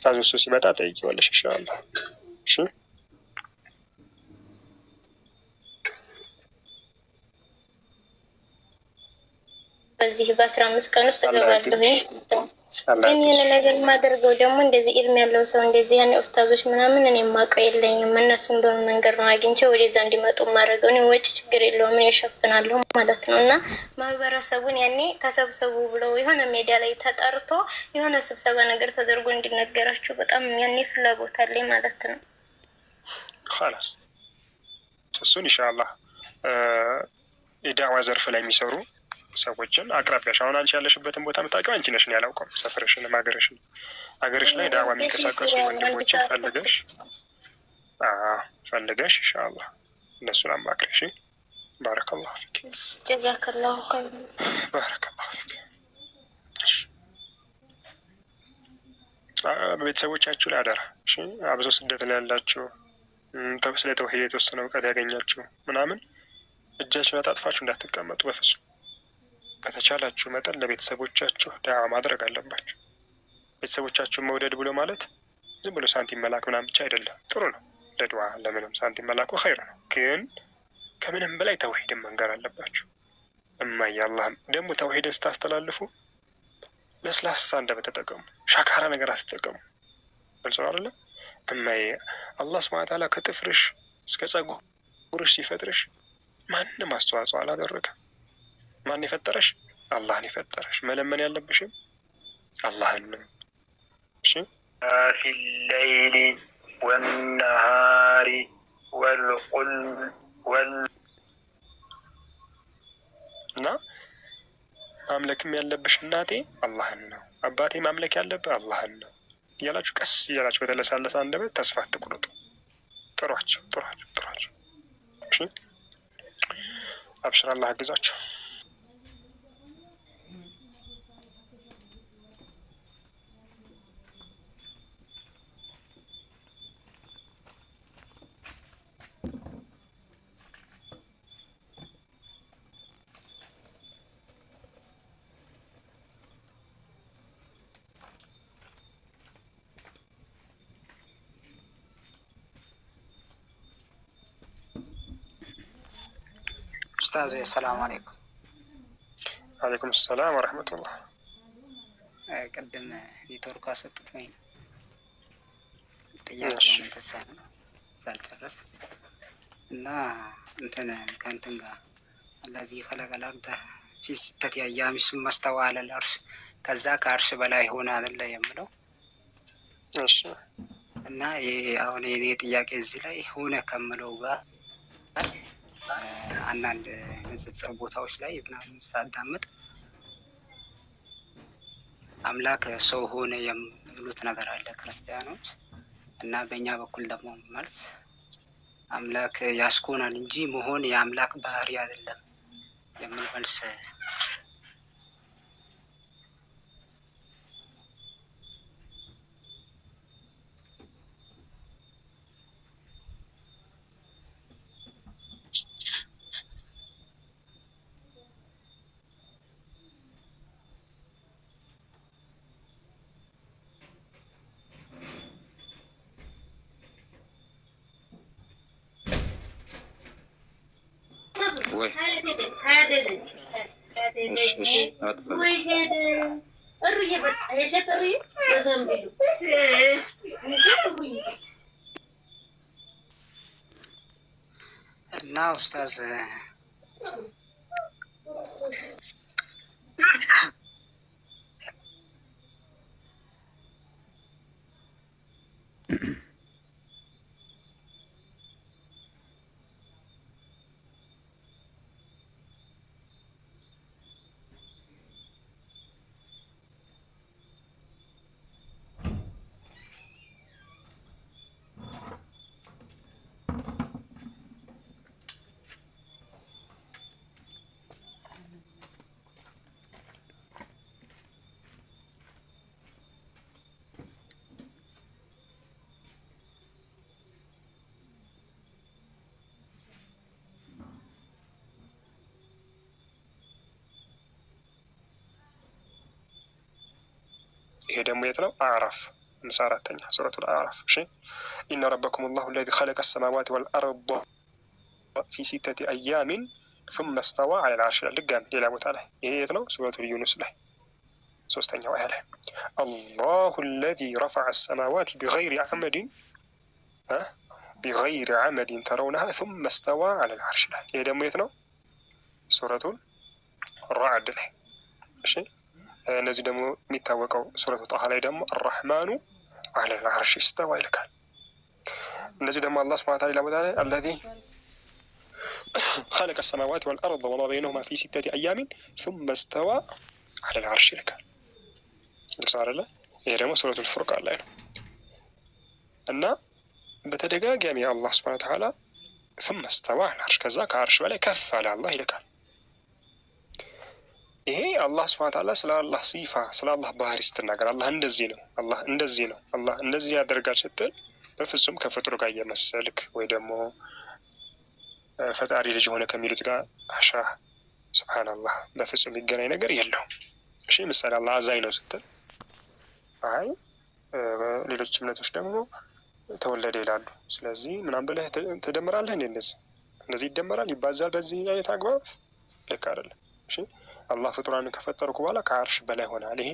ኡስታዝ እሱ ሲመጣ ጠይቂዋለሽ ኢንሻአላህ። እሺ በዚህ በ15 ቀን ውስጥ እገባለሁ። ግን ይህን ነገር የማደርገው ደግሞ እንደዚህ ኢልም ያለው ሰው እንደዚህ ያኔ ኡስታዞች ምናምን እኔ የማውቀው የለኝም። እነሱን በምን መንገድ ነው አግኝቼ ወደዛ እንዲመጡ ማድረገው? እኔ ወጪ ችግር የለውም እኔ እሸፍናለሁ ማለት ነው። እና ማህበረሰቡን ያኔ ተሰብሰቡ ብለው የሆነ ሜዳ ላይ ተጠርቶ የሆነ ስብሰባ ነገር ተደርጎ እንዲነገራቸው በጣም ያኔ ፍላጎት አለኝ ማለት ነው። خلاص እሱን ኢንሻአላህ የዳዕዋ ዘርፍ ላይ የሚሰሩ ሰዎችን አቅራቢያሽ አሁን አንቺ ያለሽበትን ቦታ የምታውቂው አንቺ ነሽ። ያላውቀው ሰፈርሽንም አገርሽ ላይ ዳዕዋ የሚንቀሳቀሱ ወንድሞችን ፈልገሽ ኢንሻአላህ እነሱን አማክሪ። እሺ ባረከላሁ ፊክ ጀዛከላሁ ኸይር ባረከላሁ ፊክ። ቤተሰቦቻችሁ ላይ አደራ እሺ። አብዞ ስደት ላይ ያላችሁ ስለ ተውሂድ የተወሰነ እውቀት ያገኛችሁ ምናምን እጃችሁን አጣጥፋችሁ እንዳትቀመጡ በፍጹም። ከተቻላችሁ መጠን ለቤተሰቦቻችሁ ዳዕዋ ማድረግ አለባችሁ። ቤተሰቦቻችሁን መውደድ ብሎ ማለት ዝም ብሎ ሳንቲም መላክ ምናምን ብቻ አይደለም። ጥሩ ነው ለዱዓ ለምንም ሳንቲም መላኩ ኸይር ነው። ግን ከምንም በላይ ተውሂድን መንገር አለባችሁ። እማዬ አላህም ደግሞ ተውሂድን ስታስተላልፉ ለስላሳ አንደበት ተጠቀሙ። ሻካራ ነገር አትጠቀሙ። ግልጽ ነው አይደለ? እማዬ አላህ ሱብሓነሁ ወተዓላ ከጥፍርሽ እስከ ጸጉርሽ ሲፈጥርሽ ማንም አስተዋጽኦ አላደረገም። ማን የፈጠረሽ? አላህን የፈጠረሽ። መለመን ያለብሽም አላህን ነው። እሺ ፊል ለይሊ ወነሃሪ እና ማምለክም ያለብሽ እናቴ አላህን ነው፣ አባቴ ማምለክ ያለብህ አላህን ነው እያላችሁ ቀስ እያላችሁ በተለሳለሰ አንደበት ተስፋ አትቁረጡ። ጥሯቸው። እሺ አብሽር፣ አላህ አግዛችሁ። ኡስታዝ ሰላም አለይኩም። አለይኩም ሰላም ወረህመቱላህ። ቅድም ኔትወርኩ አሰጥቶኝ ጥያቄውን ተሳነ ሳልጨርስ እና እንትን ከእንትን ጋር አላዚ ኸለቀል አርደ ፊ ሲተቲ አያም ሱመ ስተዋ ዐለል ዐርሽ ከዛ ከአርሽ በላይ ሆነ አይደለ የምለው። እሺ እና አሁን የኔ ጥያቄ እዚህ ላይ ሆነ ከምለው ጋር አንዳንድ ንጽጽር ቦታዎች ላይ ምናምን ሳዳምጥ አምላክ ሰው ሆነ የሚሉት ነገር አለ ክርስቲያኖች። እና በእኛ በኩል ደግሞ ማለት አምላክ ያስኮናል እንጂ መሆን የአምላክ ባህሪ አይደለም የሚል መልስ እና ኡስታዝ ይሄ ደግሞ የት ነው? አዕራፍ 54ኛ ሱረቱል አዕራፍ። እሺ ኢነ ረበኩም ላሁ አለዚ ኸለቀ ሰማዋት ወልአርድ ፊ ሲተቲ አያሚን ሱመ ስተዋ ዐለል ዐርሽ ይላል። ድጋሚ ሌላ ቦታ ላይ ይሄ የት ነው? ሱረቱል ዩኑስ ላይ 3ኛው አያ ላይ አላሁ አለዚ ረፈዐ ሰማዋት ቢገይሪ ዐመድን ተረውነሃ ሱመ ስተዋ ዐለል ዐርሽ ይላል። ይሄ ደግሞ የት ነው? ሱረቱል ራዕድ ላይ። እሺ እነዚህ ደግሞ የሚታወቀው ሱረቱ ጣሃ ላይ ደግሞ አራሕማኑ ዐለል ዐርሽ ስተዋ ይልካል። እነዚህ ደግሞ አላህ ሱብሓነሁ ወተዓላ ሌላ ቦታ ላይ አለዚ ኸለቀ ሰማዋት ወልአርድ ወማ በይነሁማ ፊ ሲተቲ አያሚን ሱመ ስተዋ ዐለል ዐርሽ ይልካል። ግልጽ አይደለ? ይሄ ደግሞ ሱረቱል ፉርቃን ላይ ነው። እና በተደጋጋሚ አላህ ሱብሓነሁ ወተዓላ ሱመ ስተዋ ዐለል ዐርሽ ከዛ ከአርሽ በላይ ከፍ አለ አላህ ይልካል። ይሄ አላህ ሱብሓነሁ ወተዓላ ስለ አላህ ሲፋ ስለ አላህ ባህሪ ስትናገር አላህ እንደዚህ ነው፣ አላህ እንደዚህ ነው፣ አላህ እንደዚህ ያደርጋል ስትል በፍጹም ከፍጡር ጋር እየመሰልክ ወይ ደግሞ ፈጣሪ ልጅ ሆነ ከሚሉት ጋር አሻ ሱብሓነላህ በፍጹም የሚገናኝ ነገር የለውም። እሺ ምሳሌ አላህ አዛኝ ነው ስትል አይ ሌሎች እምነቶች ደግሞ ተወለደ ይላሉ። ስለዚህ ምናምን ብለህ ትደምራለህ። እንደዚህ ይደመራል ይባዛል በዚህ አይነት አግባብ ልክ አይደለም። እሺ አላህ ፍጡራንን ከፈጠርኩ በኋላ ከአርሽ በላይ ሆናል። ይሄ